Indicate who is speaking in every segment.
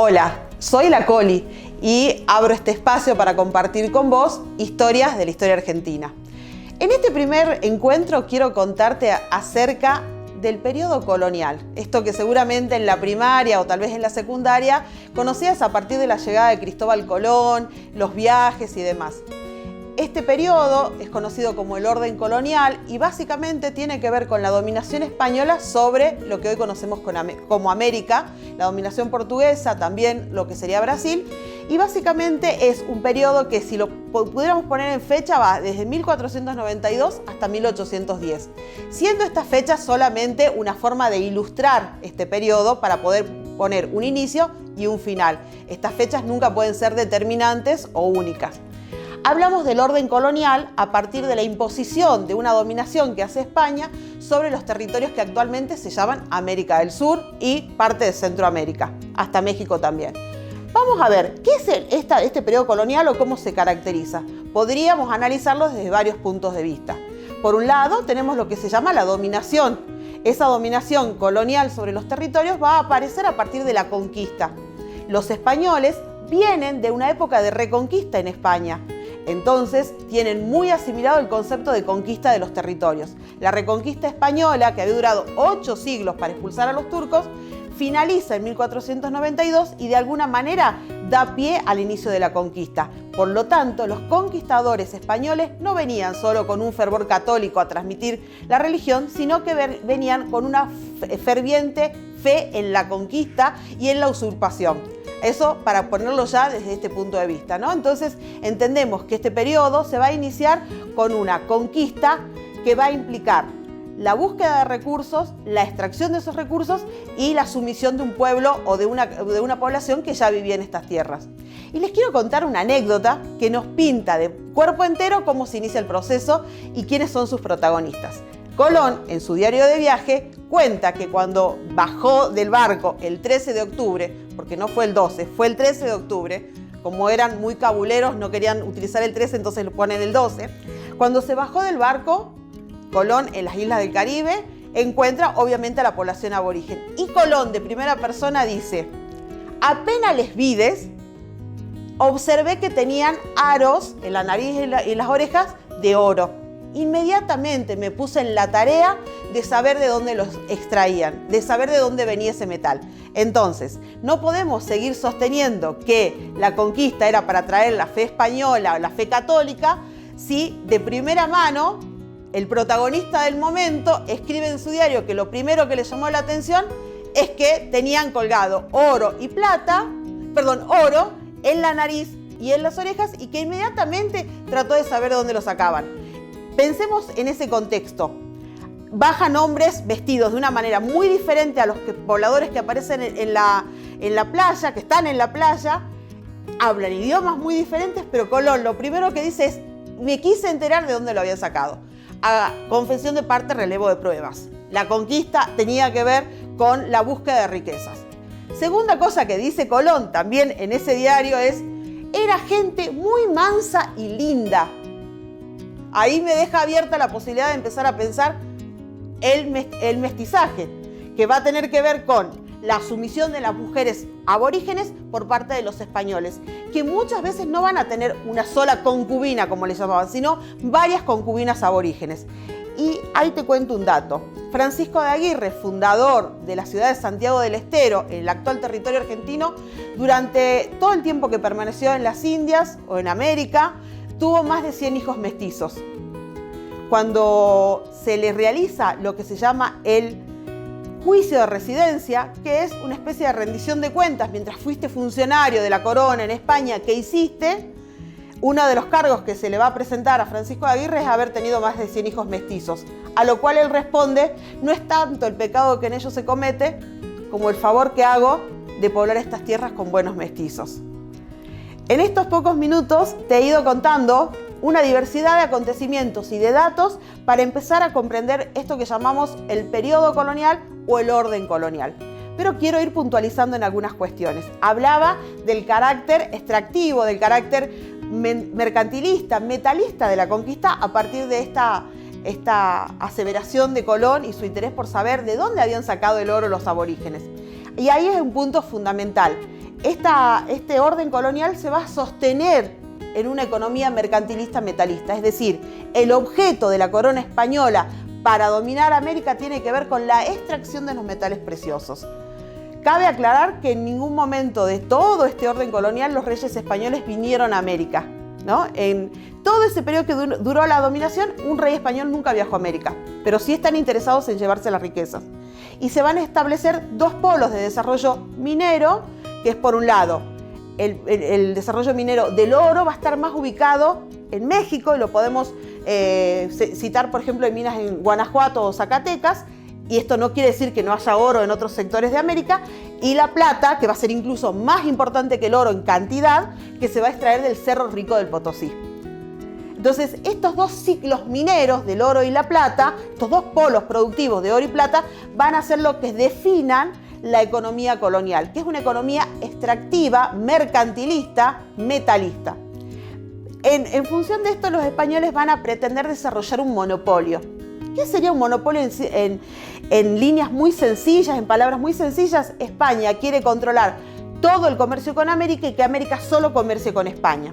Speaker 1: Hola, soy la Coli y abro este espacio para compartir con vos historias de la historia argentina. En este primer encuentro quiero contarte acerca del periodo colonial, esto que seguramente en la primaria o tal vez en la secundaria conocías a partir de la llegada de Cristóbal Colón, los viajes y demás. Este periodo es conocido como el orden colonial y básicamente tiene que ver con la dominación española sobre lo que hoy conocemos como América, la dominación portuguesa, también lo que sería Brasil, y básicamente es un periodo que si lo pudiéramos poner en fecha va desde 1492 hasta 1810, siendo esta fecha solamente una forma de ilustrar este periodo para poder poner un inicio y un final. Estas fechas nunca pueden ser determinantes o únicas. Hablamos del orden colonial a partir de la imposición de una dominación que hace España sobre los territorios que actualmente se llaman América del Sur y parte de Centroamérica, hasta México también. Vamos a ver, ¿qué es este periodo colonial o cómo se caracteriza? Podríamos analizarlo desde varios puntos de vista. Por un lado, tenemos lo que se llama la dominación. Esa dominación colonial sobre los territorios va a aparecer a partir de la conquista. Los españoles vienen de una época de reconquista en España. Entonces, tienen muy asimilado el concepto de conquista de los territorios. La reconquista española, que había durado 8 siglos para expulsar a los turcos, finaliza en 1492 y de alguna manera da pie al inicio de la conquista. Por lo tanto, los conquistadores españoles no venían solo con un fervor católico a transmitir la religión, sino que venían con una ferviente fe en la conquista y en la usurpación. Eso para ponerlo ya desde este punto de vista, ¿no? Entonces entendemos que este periodo se va a iniciar con una conquista que va a implicar la búsqueda de recursos, la extracción de esos recursos y la sumisión de un pueblo o de una población que ya vivía en estas tierras. Y les quiero contar una anécdota que nos pinta de cuerpo entero cómo se inicia el proceso y quiénes son sus protagonistas. Colón, en su diario de viaje, cuenta que cuando bajó del barco el 13 de octubre, porque no fue el 12, fue el 13 de octubre, como eran muy cabuleros, no querían utilizar el 13, entonces lo ponen el 12. Cuando se bajó del barco, Colón, en las islas del Caribe, encuentra obviamente a la población aborigen. Y Colón, de primera persona, dice: apenas les vides, observé que tenían aros en la nariz y las orejas de oro. Inmediatamente me puse en la tarea de saber de dónde los extraían, de saber de dónde venía ese metal. Entonces, no podemos seguir sosteniendo que la conquista era para traer la fe española, la fe católica, si de primera mano el protagonista del momento escribe en su diario que lo primero que le llamó la atención es que tenían colgado oro en la nariz y en las orejas y que inmediatamente trató de saber de dónde lo sacaban. Pensemos en ese contexto. Bajan hombres vestidos de una manera muy diferente a los pobladores que aparecen en la playa, que están en la playa, hablan idiomas muy diferentes, pero Colón lo primero que dice es: me quise enterar de dónde lo habían sacado. A confesión de parte, relevo de pruebas. La conquista tenía que ver con la búsqueda de riquezas. Segunda cosa que dice Colón también en ese diario es: era gente muy mansa y linda. Ahí me deja abierta la posibilidad de empezar a pensar el mestizaje, que va a tener que ver con la sumisión de las mujeres aborígenes por parte de los españoles, que muchas veces no van a tener una sola concubina, como le llamaban, sino varias concubinas aborígenes. Y ahí te cuento un dato. Francisco de Aguirre, fundador de la ciudad de Santiago del Estero, en el actual territorio argentino, durante todo el tiempo que permaneció en las Indias o en América, tuvo más de 100 hijos mestizos. Cuando se le realiza lo que se llama el juicio de residencia, que es una especie de rendición de cuentas mientras fuiste funcionario de la corona en España, ¿qué hiciste? Uno de los cargos que se le va a presentar a Francisco de Aguirre es haber tenido más de 100 hijos mestizos, a lo cual él responde: no es tanto el pecado que en ellos se comete como el favor que hago de poblar estas tierras con buenos mestizos. En estos pocos minutos te he ido contando una diversidad de acontecimientos y de datos para empezar a comprender esto que llamamos el periodo colonial o el orden colonial. Pero quiero ir puntualizando en algunas cuestiones. Hablaba del carácter extractivo, del carácter mercantilista, metalista de la conquista a partir de esta aseveración de Colón y su interés por saber de dónde habían sacado el oro los aborígenes. Y ahí es un punto fundamental. este orden colonial se va a sostener en una economía mercantilista metalista, es decir, el objeto de la corona española para dominar América tiene que ver con la extracción de los metales preciosos. Cabe aclarar que en ningún momento de todo este orden colonial los reyes españoles vinieron a América, ¿no? En todo ese periodo que duró la dominación, un rey español nunca viajó a América, pero sí están interesados en llevarse las riquezas. Y se van a establecer dos polos de desarrollo minero, que es por un lado, el desarrollo minero del oro va a estar más ubicado en México, y lo podemos citar, por ejemplo, en minas en Guanajuato o Zacatecas, y esto no quiere decir que no haya oro en otros sectores de América, y la plata, que va a ser incluso más importante que el oro en cantidad, que se va a extraer del Cerro Rico del Potosí. Entonces, estos dos ciclos mineros del oro y la plata, estos dos polos productivos de oro y plata, van a ser lo que definan la economía colonial, que es una economía extractiva, mercantilista, metalista. En función de esto, los españoles van a pretender desarrollar un monopolio. ¿Qué sería un monopolio en líneas muy sencillas, en palabras muy sencillas? España quiere controlar todo el comercio con América y que América solo comercie con España.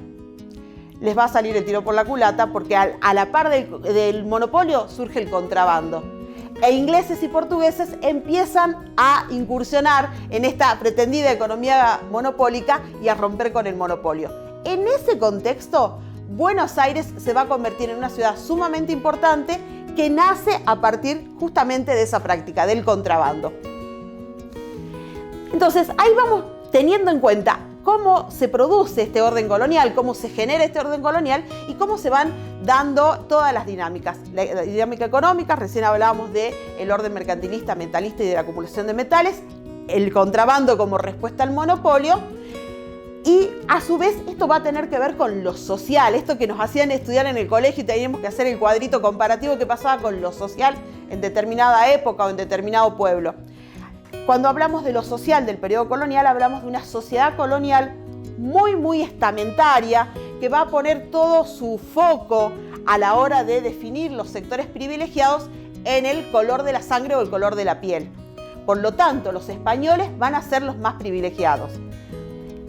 Speaker 1: Les va a salir el tiro por la culata porque a la par del monopolio surge el contrabando. E ingleses y portugueses empiezan a incursionar en esta pretendida economía monopólica y a romper con el monopolio. En ese contexto, Buenos Aires se va a convertir en una ciudad sumamente importante que nace a partir justamente de esa práctica, del contrabando. Entonces, ahí vamos teniendo en cuenta cómo se produce este orden colonial, cómo se genera este orden colonial y cómo se van dando todas las dinámicas. La dinámica económica, recién hablábamos del orden mercantilista, metalista y de la acumulación de metales, el contrabando como respuesta al monopolio, y a su vez esto va a tener que ver con lo social, esto que nos hacían estudiar en el colegio y teníamos que hacer el cuadrito comparativo que pasaba con lo social en determinada época o en determinado pueblo. Cuando hablamos de lo social del periodo colonial, hablamos de una sociedad colonial muy estamentaria, que va a poner todo su foco a la hora de definir los sectores privilegiados en el color de la sangre o el color de la piel. Por lo tanto, los españoles van a ser los más privilegiados.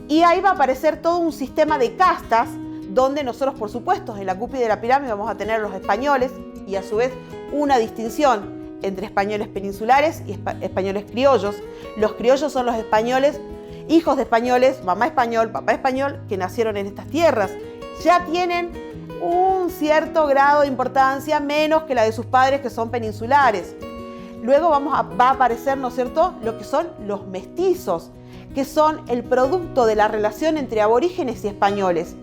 Speaker 1: Y ahí va a aparecer todo un sistema de castas, donde nosotros, por supuesto, en la cúspide de la pirámide vamos a tener los españoles y a su vez una distinción entre españoles peninsulares y españoles criollos. Los criollos son los españoles, hijos de españoles, mamá español, papá español, que nacieron en estas tierras. Ya tienen un cierto grado de importancia, menos que la de sus padres que son peninsulares. Luego va a aparecer, ¿no es cierto?, lo que son los mestizos, que son el producto de la relación entre aborígenes y españoles.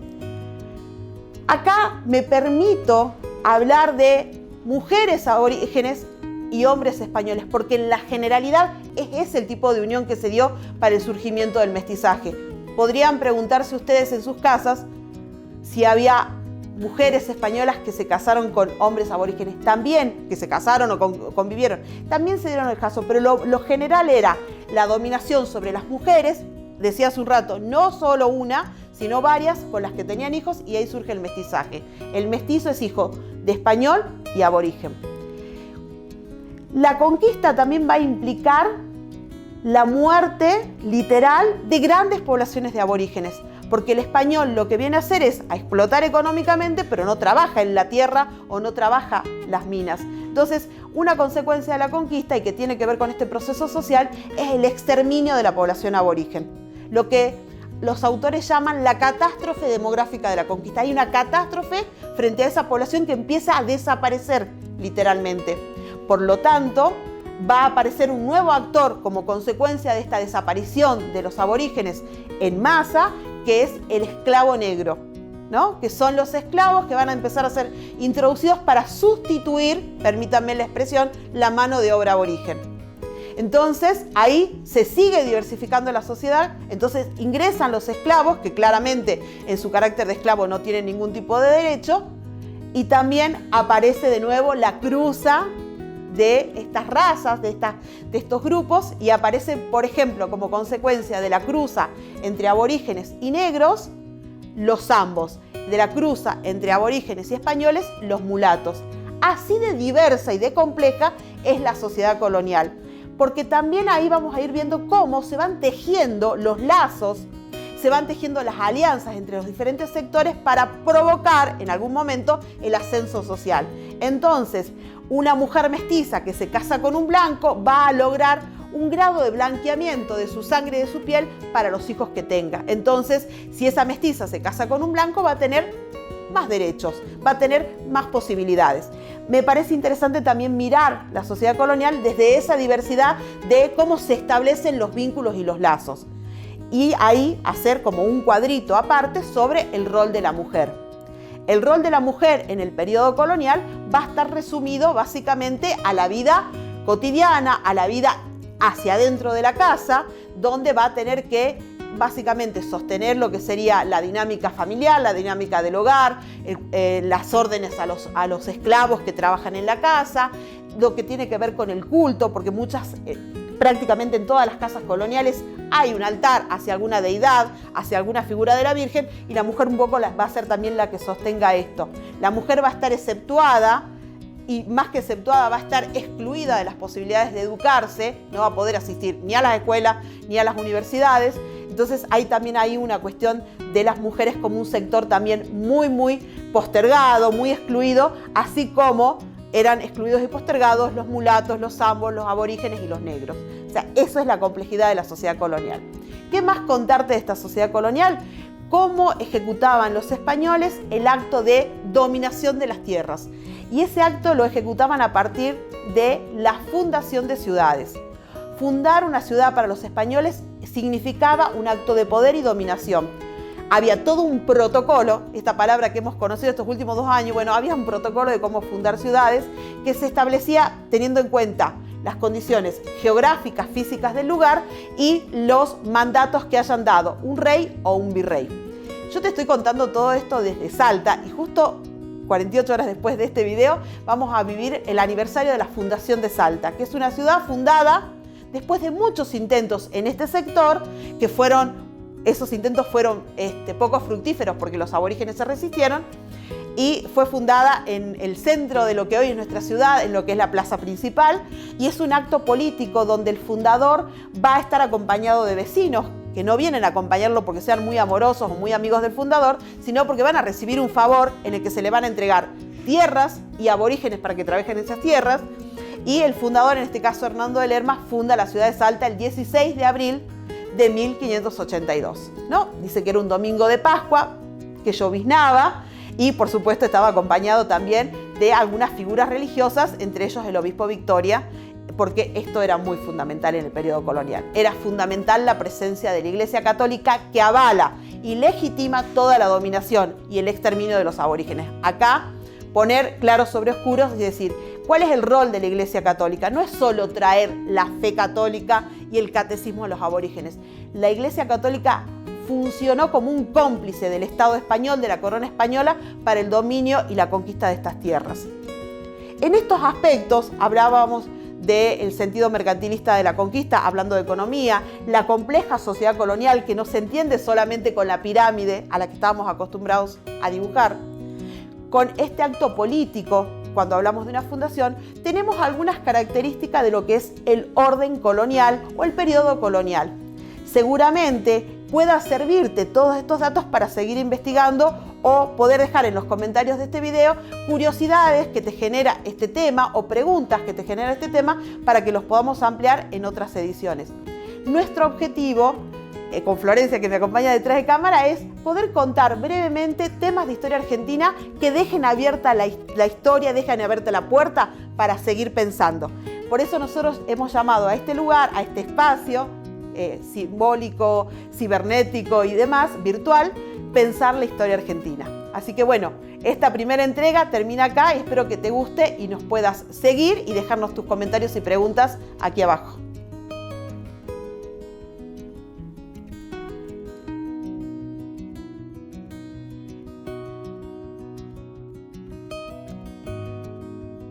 Speaker 1: Acá me permito hablar de mujeres aborígenes y hombres españoles, porque en la generalidad es ese el tipo de unión que se dio para el surgimiento del mestizaje. Podrían preguntarse ustedes en sus casas si había mujeres españolas que se casaron con hombres aborígenes, también, que se casaron o convivieron, también se dieron el caso, pero lo general era la dominación sobre las mujeres, decía hace un rato, no solo una, sino varias con las que tenían hijos, y ahí surge el mestizaje. El mestizo es hijo de español y aborigen. La conquista también va a implicar la muerte literal de grandes poblaciones de aborígenes, porque el español lo que viene a hacer es a explotar económicamente, pero no trabaja en la tierra o no trabaja las minas. Entonces, una consecuencia de la conquista y que tiene que ver con este proceso social es el exterminio de la población aborigen, lo que los autores llaman la catástrofe demográfica de la conquista. Hay una catástrofe frente a esa población que empieza a desaparecer literalmente. Por lo tanto, va a aparecer un nuevo actor como consecuencia de esta desaparición de los aborígenes en masa, que es el esclavo negro, ¿no? Que son los esclavos que van a empezar a ser introducidos para sustituir, permítanme la expresión, la mano de obra aborigen. Entonces, ahí se sigue diversificando la sociedad, entonces ingresan los esclavos, que claramente en su carácter de esclavo no tienen ningún tipo de derecho, y también aparece de nuevo la cruza de estas razas, de estos grupos, y aparece, por ejemplo, como consecuencia de la cruza entre aborígenes y negros, los zambos, de la cruza entre aborígenes y españoles, los mulatos. Así de diversa y de compleja es la sociedad colonial. porque también ahí vamos a ir viendo cómo se van tejiendo los lazos, se van tejiendo las alianzas entre los diferentes sectores para provocar en algún momento el ascenso social. Entonces, una mujer mestiza que se casa con un blanco va a lograr un grado de blanqueamiento de su sangre y de su piel para los hijos que tenga. Entonces, si esa mestiza se casa con un blanco, va a tener más derechos, va a tener más posibilidades. Me parece interesante también mirar la sociedad colonial desde esa diversidad de cómo se establecen los vínculos y los lazos. Y ahí hacer como un cuadrito aparte sobre el rol de la mujer. El rol de la mujer en el periodo colonial va a estar resumido básicamente a la vida cotidiana, a la vida hacia adentro de la casa, donde va a tener que básicamente sostener lo que sería la dinámica familiar, la dinámica del hogar, las órdenes a los esclavos que trabajan en la casa, lo que tiene que ver con el culto, porque prácticamente en todas las casas coloniales hay un altar hacia alguna deidad, hacia alguna figura de la Virgen, y la mujer un poco va a ser también la que sostenga esto. La mujer va a estar exceptuada, y más que exceptuada va a estar excluida de las posibilidades de educarse, no va a poder asistir ni a las escuelas ni a las universidades. Entonces hay también ahí una cuestión de las mujeres como un sector también muy postergado, muy excluido, así como eran excluidos y postergados los mulatos, los zambos, los aborígenes y los negros. O sea, eso es la complejidad de la sociedad colonial. ¿Qué más contarte de esta sociedad colonial? Cómo ejecutaban los españoles el acto de dominación de las tierras. Y ese acto lo ejecutaban a partir de la fundación de ciudades. Fundar una ciudad para los españoles significaba un acto de poder y dominación. Había todo un protocolo, esta palabra que hemos conocido estos últimos 2 años, bueno, había un protocolo de cómo fundar ciudades que se establecía teniendo en cuenta las condiciones geográficas, físicas del lugar y los mandatos que hayan dado un rey o un virrey. Yo te estoy contando todo esto desde Salta y justo 48 horas después de este video vamos a vivir el aniversario de la fundación de Salta, que es una ciudad fundada después de muchos intentos en este sector, esos intentos fueron poco fructíferos porque los aborígenes se resistieron, y fue fundada en el centro de lo que hoy es nuestra ciudad, en lo que es la plaza principal, y es un acto político donde el fundador va a estar acompañado de vecinos que no vienen a acompañarlo porque sean muy amorosos o muy amigos del fundador, sino porque van a recibir un favor en el que se le van a entregar tierras y aborígenes para que trabajen en esas tierras. Y el fundador, en este caso Hernando de Lerma, funda la ciudad de Salta el 16 de abril de 1582. ¿No? Dice que era un domingo de Pascua, que lloviznaba y por supuesto estaba acompañado también de algunas figuras religiosas, entre ellos el obispo Victoria, porque esto era muy fundamental en el periodo colonial. Era fundamental la presencia de la Iglesia Católica que avala y legitima toda la dominación y el exterminio de los aborígenes. Acá poner claros sobre oscuros y decir, ¿cuál es el rol de la Iglesia Católica? No es solo traer la fe católica y el catecismo a los aborígenes. La Iglesia Católica funcionó como un cómplice del Estado español, de la corona española, para el dominio y la conquista de estas tierras. En estos aspectos hablábamos del sentido mercantilista de la conquista, hablando de economía, la compleja sociedad colonial que no se entiende solamente con la pirámide a la que estábamos acostumbrados a dibujar. Con este acto político, cuando hablamos de una fundación, tenemos algunas características de lo que es el orden colonial o el periodo colonial. Seguramente pueda servirte todos estos datos para seguir investigando o poder dejar en los comentarios de este video curiosidades que te genera este tema o preguntas que te genera este tema para que los podamos ampliar en otras ediciones. Nuestro objetivo, con Florencia que me acompaña detrás de cámara, es poder contar brevemente temas de historia argentina que dejen abierta la historia, dejen abierta la puerta para seguir pensando. Por eso nosotros hemos llamado a este lugar, a este espacio simbólico, cibernético y demás, virtual, Pensar la Historia Argentina. Así que bueno, esta primera entrega termina acá y espero que te guste y nos puedas seguir y dejarnos tus comentarios y preguntas aquí abajo.